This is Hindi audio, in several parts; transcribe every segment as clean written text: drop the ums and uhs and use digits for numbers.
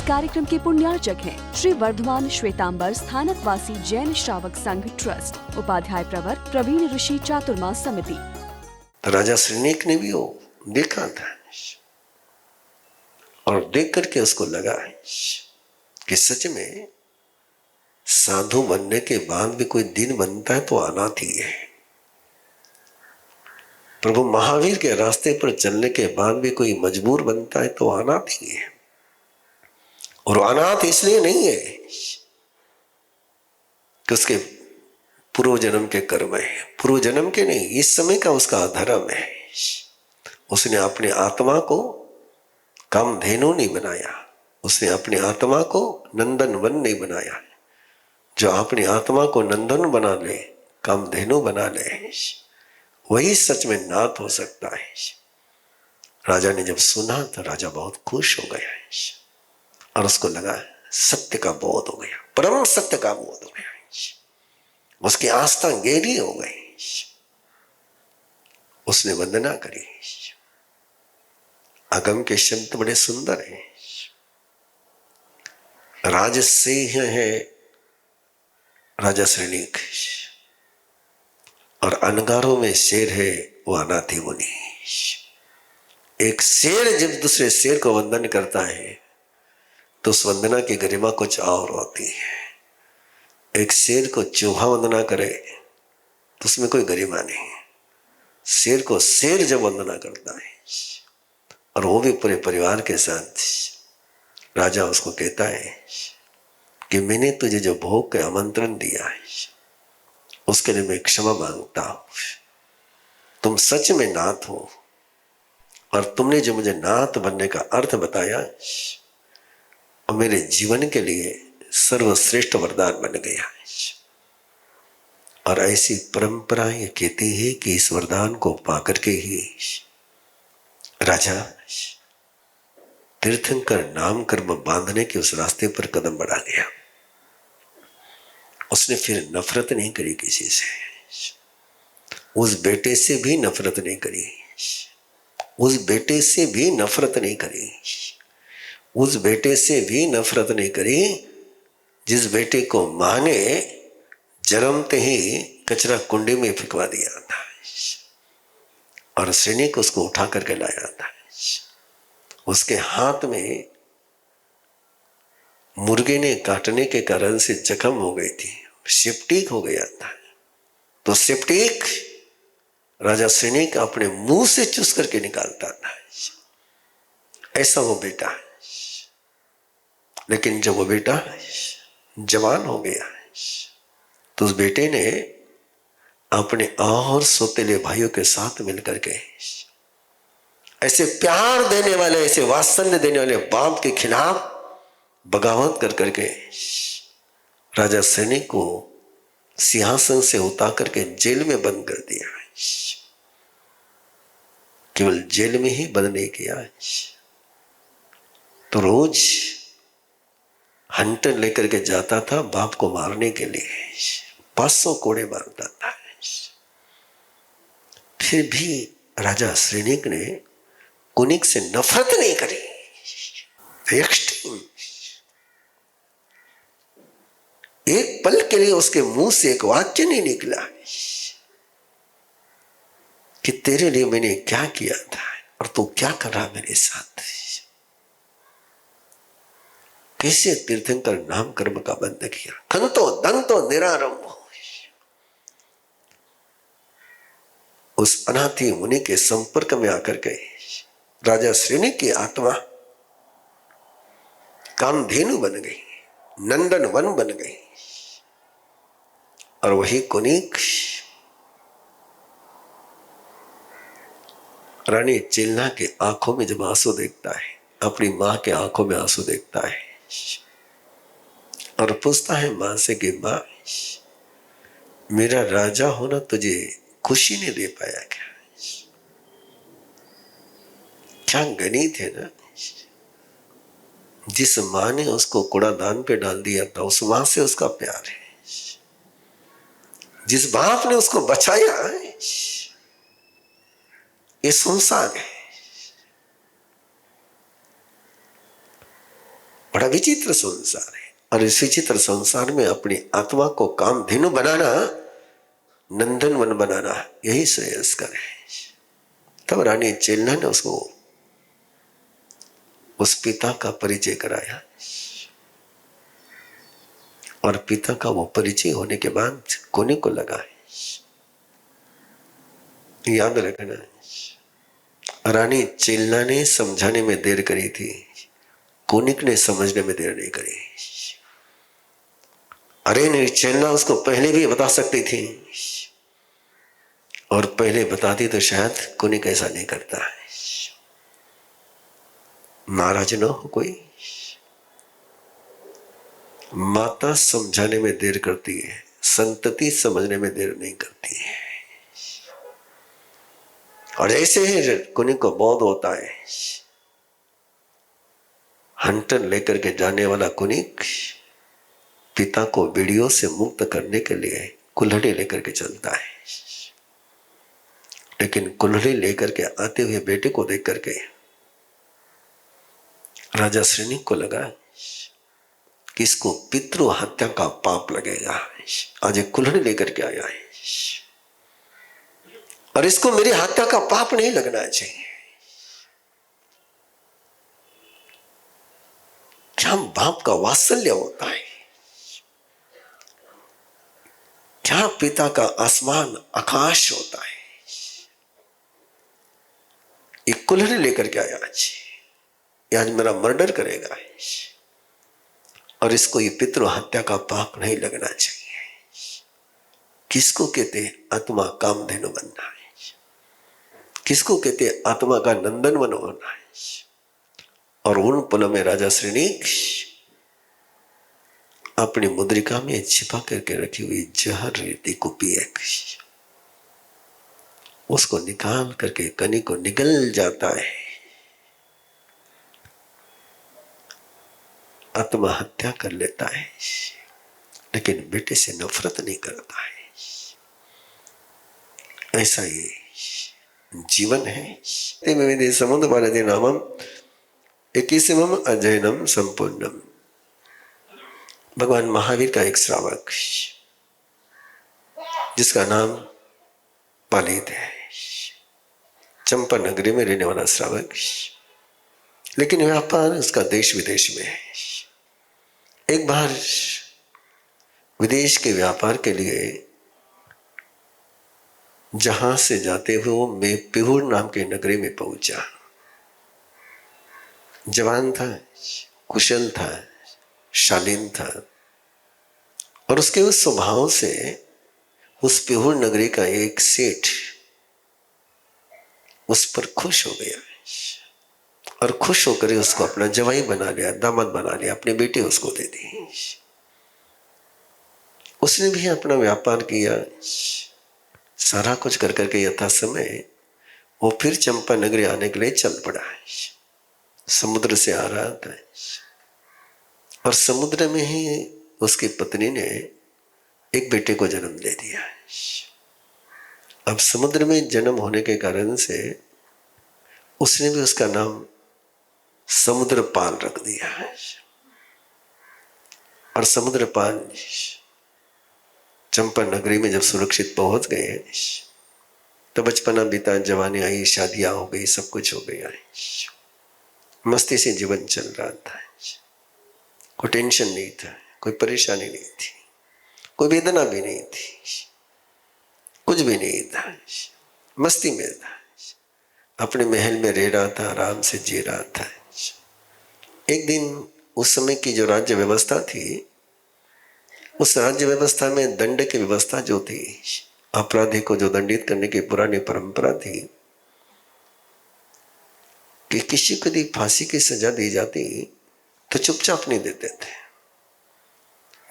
कार्यक्रम के पुण्यार्चक हैं श्री वर्धमान श्वेतांबर स्थानक वासी जैन श्रावक संघ ट्रस्ट, उपाध्याय प्रवर प्रवीण ऋषि चातुर्मास समिति। राजा श्रीनेक ने भी वो देखा था और देख करके उसको लगा कि सच में साधु बनने के बाद भी कोई दिन बनता है तो अनाथ ही है। प्रभु महावीर के रास्ते पर चलने के बाद भी कोई मजबूर बनता है तो अनाथ ही है। और अनाथ इसलिए नहीं है कि उसके पूर्व जन्म के कर्म है, पूर्व जन्म के नहीं, इस समय का उसका धर्म है। उसने अपने आत्मा को कामधेनु नहीं बनाया, उसने अपनी आत्मा को नंदन वन नहीं बनाया। जो अपनी आत्मा को नंदन बना ले, कामधेनु बना ले, वही सच में नाथ हो सकता है। राजा ने जब सुना तो राजा बहुत खुश हो गया और उसको लगा सत्य का बोध हो गया, परम सत्य का बोध हो गया। उसकी आस्था गहरी हो गई। उसने वंदना करी। आगम के शब्द बड़े सुंदर हैं। राजसिंह है राजा श्रेणिक और अनगारों में शेर है वो अनाथि मुनि। एक शेर जब दूसरे शेर को वंदन करता है तो उस वंदना की गरिमा कुछ और होती है। एक शेर को चूहा वंदना करे तो उसमें कोई गरिमा नहीं। शेर को शेर जब वंदना करता है और वो भी पूरे परिवार के साथ, राजा उसको कहता है कि मैंने तुझे जो भोग का आमंत्रण दिया है उसके लिए मैं क्षमा मांगता हूं। तुम सच में नाथ हो और तुमने जो मुझे नाथ बनने का अर्थ बताया और मेरे जीवन के लिए सर्वश्रेष्ठ वरदान बन गया। और ऐसी परंपरा ये कहती है कि इस वरदान को पाकर के ही राजा तीर्थंकर नाम कर्म बांधने के उस रास्ते पर कदम बढ़ा गया। उसने फिर नफरत नहीं करी किसी से, उस बेटे से भी नफरत नहीं करी, उस बेटे से भी नफरत नहीं करी, उस बेटे से भी नफरत नहीं करी जिस बेटे को मां ने जन्मते ही कचरा कुंडी में फेंकवा दिया था और सैनिक उसको उठा करके लाया था। उसके हाथ में मुर्गे ने काटने के कारण से जख्म हो गई थी, सेप्टिक हो गया था। तो सेप्टिक राजा सैनिक अपने मुंह से चूस करके निकालता था। ऐसा वो बेटा। लेकिन जब वो बेटा जवान हो गया तो उस बेटे ने अपने और सौतेले भाइयों के साथ मिलकर के ऐसे प्यार देने वाले, ऐसे वात्सल्य देने वाले बाप के खिलाफ बगावत कर करके राजा सैनिक को सिंहासन से उतार करके जेल में बंद कर दिया। केवल जेल में ही बंद नहीं किया, तो रोज हंटर लेकर के जाता था बाप को मारने के लिए, 500 कोड़े मारता था। फिर भी राजा श्रेणिक ने कुनिक से नफरत नहीं करी। एक पल के लिए उसके मुंह से एक वाक्य नहीं निकला कि तेरे लिए मैंने क्या किया था और तू क्या कर रहा मेरे साथ। कैसे तीर्थंकर नाम कर्म का बंद किया। खंतो दंतो निरारम। उस अनाथी मुनि के संपर्क में आकर के राजा श्रेणिक की आत्मा कामधेनु बन गई, नंदन वन बन गई। और वही कुनिक रानी चिल्ला के आंखों में जब आंसू देखता है, अपनी मां के आंखों में आंसू देखता है और पूछता है मां से कि मां, मेरा राजा होना तुझे खुशी नहीं दे पाया क्या? क्या गणित है ना। जिस मां ने उसको कूड़ादान पे डाल दिया था उस मां से उसका प्यार है। जिस बाप ने उसको बचाया ये संसार है। बड़ा विचित्र संसार है, और इस विचित्र संसार में अपनी आत्मा को कामधेनु बनाना, नंदनवन बनाना, यही श्रेयस्कर है। तब रानी चेलना ने उसको उस पिता का परिचय कराया, और पिता का वो परिचय होने के बाद कोने को लगा है। याद रखना, रानी चेलना ने समझाने में देर करी थी, कोनिक ने समझने में देर नहीं करी। अरे नहीं, चेलना उसको पहले भी बता सकती थी, और पहले बताती तो शायद कोनिक ऐसा नहीं करता है। नाराज न हो कोई, माता समझाने में देर करती है, संतति समझने में देर नहीं करती है। और ऐसे ही कुनी को बोध होता है, हंटर लेकर के जाने वाला कुनिक पिता को बीड़ियों से मुक्त करने के लिए कुल्हड़ी लेकर के चलता है, लेकिन कुल्हड़ी लेकर के आते हुए बेटे को देख करके राजा श्रेनिक को लगा कि इसको पितृ हत्या का पाप लगेगा। आज एक कुल्हड़ी लेकर के आया है, और इसको मेरी हत्या का पाप नहीं लगना चाहिए। क्या बाप का वात्सल्य होता है, क्या पिता का आसमान आकाश होता है। एक कुल्हड़ी लेकर के आया, आज मेरा मर्डर करेगा, और इसको ये पितृ हत्या का पाप नहीं लगना चाहिए। किसको कहते हैं आत्मा कामधेनु बनना है, किसको कहते हैं आत्मा का नंदनवन होना है। और उन पलों में राजा श्रेनिक अपनी मुद्रिका में छिपा करके रखी हुई जहर रेती को पिए, उसको निकाल करके कनी को निगल जाता है, आत्महत्या कर लेता है, लेकिन बेटे से नफरत नहीं करता है। ऐसा ही जीवन है। समुद्र भारती नामम 21वें अध्ययनम संपूर्णम। भगवान महावीर का एक श्रावक जिसका नाम पालित है, चंपा नगरी में रहने वाला श्रावक, लेकिन व्यापार उसका देश विदेश में है। एक बार विदेश के व्यापार के लिए जहां से जाते हुए वो मेपिहुर नाम के नगरी में पहुंचा। जवान था, कुशल था, शालीन था, और उसके उस स्वभाव से उस पिहुर नगरी का एक सेठ उस पर खुश हो गया, और खुश होकर उसको अपना जवाई बना लिया, दामाद बना लिया, अपने बेटे उसको दे दी। उसने भी अपना व्यापार किया, सारा कुछ कर करके यथा समय वो फिर चंपा नगरी आने के लिए चल पड़ा। समुद्र से आ रहा था, और समुद्र में ही उसकी पत्नी ने एक बेटे को जन्म दे दिया। अब समुद्र में जन्म होने के कारण से उसने भी उसका नाम समुद्रपाल रख दिया। और समुद्रपाल चंपा नगरी में जब सुरक्षित पहुंच गए तो बचपना बीता, जवानी आई, शादियां हो गई, सब कुछ हो गया, मस्ती से जीवन चल रहा था। कोई टेंशन नहीं था, कोई परेशानी नहीं थी, कोई वेदना भी नहीं थी, कुछ भी नहीं था, मस्ती में था, अपने महल में रह रहा था, आराम से जी रहा था। एक दिन उस समय की जो राज्य व्यवस्था थी, उस राज्य व्यवस्था में दंड की व्यवस्था जो थी, अपराधी को जो दंडित करने की पुरानी परंपरा थी कि किसी को यदि फांसी की सजा दी जाती तो चुपचाप नहीं देते थे।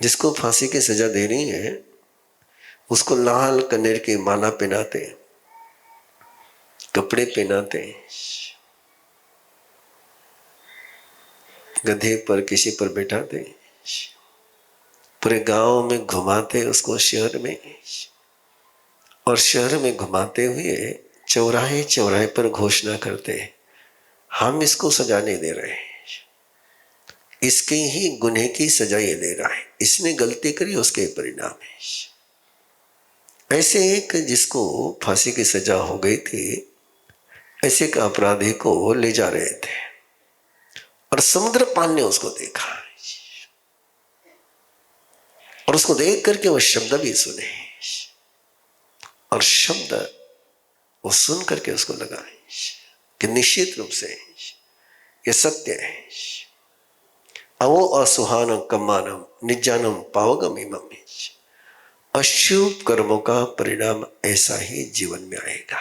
जिसको फांसी की सजा देनी है उसको लाल कनेर की माला पहनाते, कपड़े पहनाते, गधे पर किसी पर बैठाते, पूरे गांव में घुमाते उसको, शहर में, और शहर में घुमाते हुए चौराहे चौराहे पर घोषणा करते, हम इसको सजा नहीं दे रहे, इसके ही गुनह की सजा ये ले रहा है, इसने गलती करी उसके परिणाम है। ऐसे एक जिसको फांसी की सजा हो गई थी, ऐसे एक अपराधी को ले जा रहे थे और समुद्रपाल ने उसको देखा और उसको देख करके वो शब्द भी सुने और शब्द वो सुन करके उसको लगा कि निश्चित रूप से ये सत्य है। अवो असुहानम कम्मानम निज्जानम पावगम इमम। अशुभ कर्मों का परिणाम ऐसा ही जीवन में आएगा।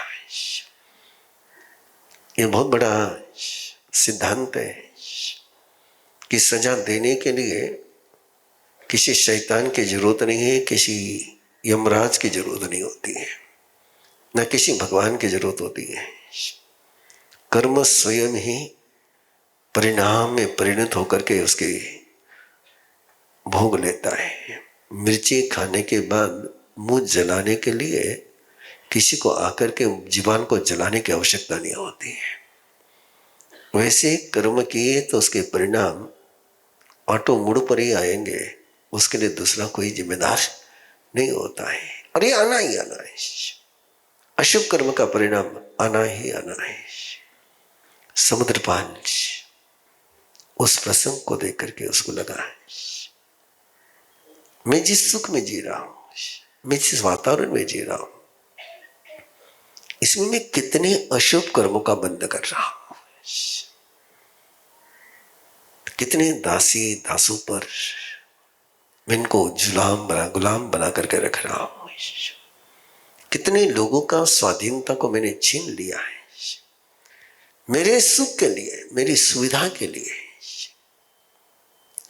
ये बहुत बड़ा सिद्धांत है कि सजा देने के लिए किसी शैतान की जरूरत नहीं है, किसी यमराज की जरूरत नहीं होती है, न किसी भगवान की जरूरत होती है। कर्म स्वयं ही परिणाम में परिणत होकर के उसके भोग लेता है। मिर्ची खाने के बाद मुंह जलाने के लिए किसी को आकर के जीवान को जलाने की आवश्यकता नहीं होती है। वैसे कर्म किए तो उसके परिणाम ऑटो मुड़ पर ही आएंगे, उसके लिए दूसरा कोई जिम्मेदार नहीं होता है और ये आना ही आना है। अशुभ कर्म का परिणाम आना ही आना है। समुद्रपाल उस प्रसंग को देख करके उसको लगा मैं जिस सुख में जी रहा हूं, मैं जिस वातावरण में जी रहा हूं, इसमें मैं कितने अशुभ कर्मों का बंध कर रहा हूं, कितने दासी दासों पर मैं इनको गुलाम बना करके रख रहा हूं, कितने लोगों का स्वाधीनता को मैंने छीन लिया है मेरे सुख के लिए, मेरी सुविधा के लिए।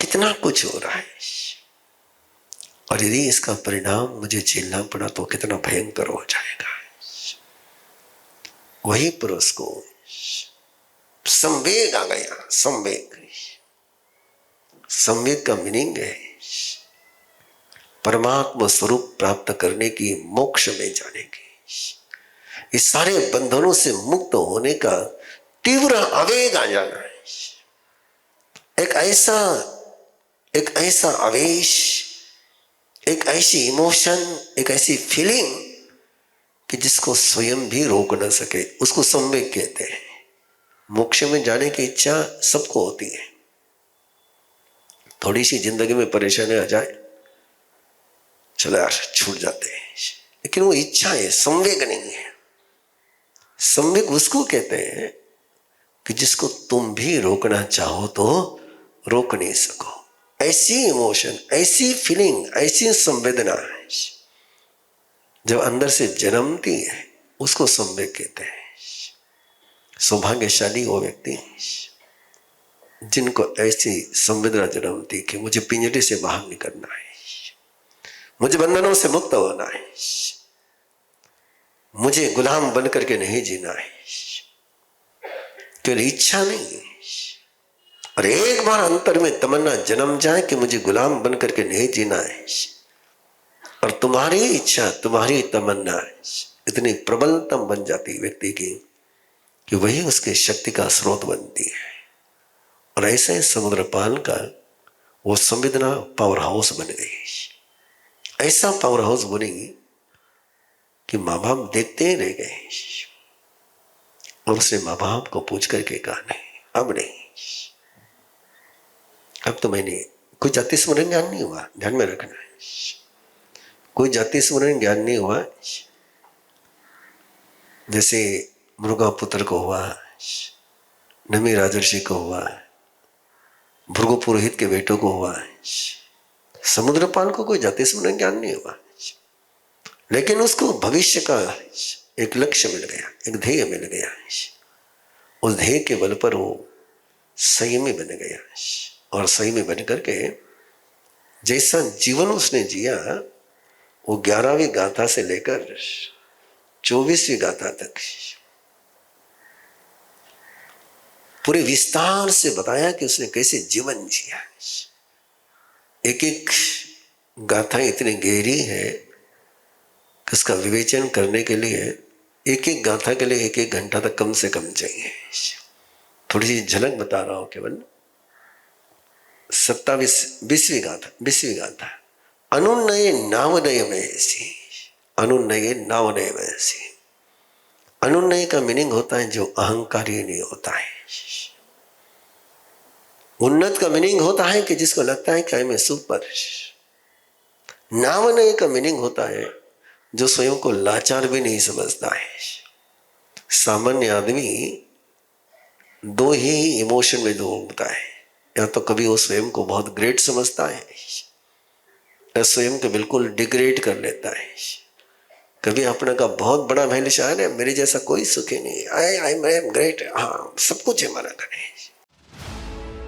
कितना कुछ हो रहा है और यदि इसका परिणाम मुझे झेलना पड़ा तो कितना भयंकर हो जाएगा। वही पुरुष को संवेग आ गया। संवेग का मीनिंग है परमात्मा स्वरूप प्राप्त करने की, मोक्ष में जाने की, इस सारे बंधनों से मुक्त होने का तीव्र आवेग आ जाना है। एक ऐसा आवेश, एक ऐसी इमोशन, एक ऐसी फीलिंग कि जिसको स्वयं भी रोक न सके, उसको संवेग कहते हैं। मोक्ष में जाने की इच्छा सबको होती है। थोड़ी सी जिंदगी में परेशानी आ जाए, चलो यार छूट जाते हैं, लेकिन वो इच्छा है, संवेग नहीं है। संवेग उसको कहते हैं कि जिसको तुम भी रोकना चाहो तो रोक नहीं सको। ऐसी इमोशन, ऐसी फीलिंग, ऐसी संवेदना जब अंदर से जन्मती है उसको संवेग कहते हैं। सौभाग्यशाली वो व्यक्ति जिनको ऐसी संवेदना जन्मती कि मुझे पिंजरे से बाहर निकलना है, मुझे बंधनों से मुक्त होना है, मुझे गुलाम बन करके नहीं जीना है। केवल इच्छा नहीं है और एक बार अंतर में तमन्ना जन्म जाए कि मुझे गुलाम बन करके नहीं जीना है और तुम्हारी इच्छा, तुम्हारी तमन्ना इतनी प्रबलतम बन जाती व्यक्ति की कि वही उसके शक्ति का स्रोत बनती है। और ऐसे समुद्रपाल का वो संवेदना पावर हाउस बन गई। ऐसा पावर हाउस बनी कि माँ बाप देखते ही रह गए और उसने माँ बाप को पूछ करके कहा नहीं, अब नहीं, अब तो मैंने कोई जाति स्मरण ज्ञान नहीं हुआ, ध्यान में रखना है, कोई जाति स्मरण ज्ञान नहीं हुआ। जैसे मृगा पुत्र को हुआ, नमी राजर्षि को हुआ, भृगु पुरोहित के बेटों को हुआ, समुद्रपाल को कोई जाति स्मरण ज्ञान नहीं हुआ, लेकिन उसको भविष्य का एक लक्ष्य मिल गया, एक ध्येय मिल गया। उस ध्येय के बल पर वो संयमी बन गया और संयमी बन करके जैसा जीवन उसने जिया वो 11वीं गाथा से लेकर 24वीं गाथा तक पूरे विस्तार से बताया कि उसने कैसे जीवन जिया। एक एक गाथा इतनी गहरी है कि उसका विवेचन करने के लिए एक एक गाथा के लिए 1-1 घंटा तक कम से कम चाहिए। थोड़ी सी झलक बता रहा हूं केवल। बीसवीं गाथा। अनुन्नये नावनय वयसी, अनुन्नये नावनय वयसी। अनुन्नय का मीनिंग होता है जो अहंकारी नहीं होता है। उन्नत का मीनिंग होता है कि जिसको लगता है कि आई एम सुपर। नावनय का मीनिंग होता है जो स्वयं को लाचार भी नहीं समझता है। सामान्य आदमी दो ही इमोशन में डूबता है, या तो कभी वो स्वयं को बहुत ग्रेट समझता है या स्वयं को बिल्कुल डिग्रेड कर लेता है। कभी अपने का बहुत बड़ा महल शायर है, मेरे जैसा कोई सुखी नहीं, आई एम ग्रेट, हाँ सब कुछ है, मना करे।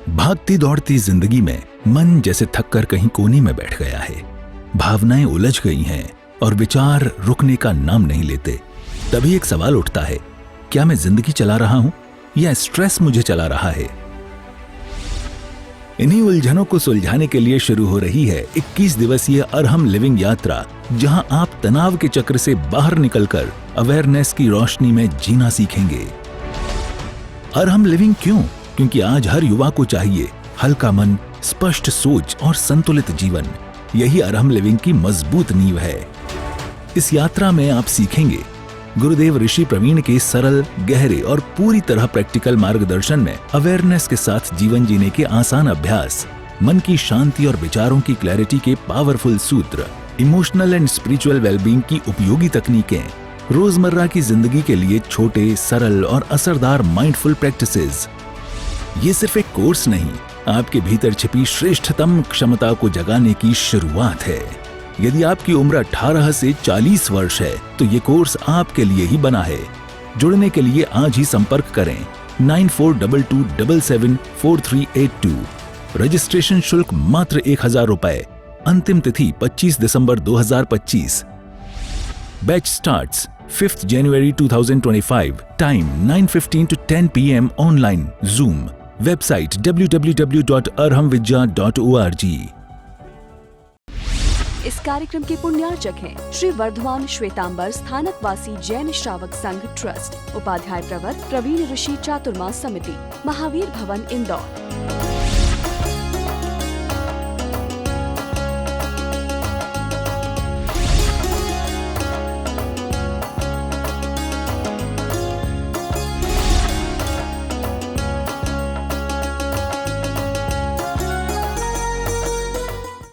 भागती दौड़ती जिंदगी में मन जैसे थक कर कहीं कोने में बैठ गया है। भावनाएं उलझ गई हैं और विचार रुकने का नाम नहीं लेते। तभी एक सवाल उठता है, क्या मैं जिंदगी चला रहा हूं या स्ट्रेस मुझे चला रहा है? इन्हीं उलझनों को सुलझाने के लिए शुरू हो रही है 21 दिवसीय अरहम लिविंग यात्रा, जहां आप तनाव के चक्र से बाहर निकलकर अवेयरनेस की रोशनी में जीना सीखेंगे। अरहम लिविंग क्यों? क्योंकि आज हर युवा को चाहिए हल्का मन, स्पष्ट सोच और संतुलित जीवन। यही अरहम लिविंग की मजबूत नींव है। इस यात्रा में आप सीखेंगे गुरुदेव ऋषि प्रवीण के सरल, गहरे और पूरी तरह प्रैक्टिकल मार्गदर्शन में अवेयरनेस के साथ जीवन जीने के आसान अभ्यास, मन की शांति और विचारों की क्लैरिटी के पावरफुल सूत्र, इमोशनल एंड स्पिरिचुअल वेलबींग की उपयोगी तकनीकें, रोजमर्रा की जिंदगी के लिए छोटे, सरल और असरदार माइंडफुल प्रैक्टिसेस। ये सिर्फ एक कोर्स नहीं, आपके भीतर छिपी श्रेष्ठतम क्षमता को जगाने की शुरुआत है। यदि आपकी उम्र 18 से 40 वर्ष है तो ये कोर्स आपके लिए ही बना है। जुड़ने के लिए आज ही संपर्क करें 9422774382। रजिस्ट्रेशन शुल्क मात्र 1000 रुपए। अंतिम तिथि 25 दिसंबर 2025। Batch starts 5th January 2025। Time 9:15 to 10 PM online Zoom। Website www.arhamvidya.org। इस कार्यक्रम के पुण्यार्चक हैं श्री वर्धमान श्वेतांबर स्थानकवासी जैन श्रावक संघ ट्रस्ट, उपाध्याय प्रवर प्रवीण ऋषि चातुर्मास समिति, महावीर भवन इंदौर।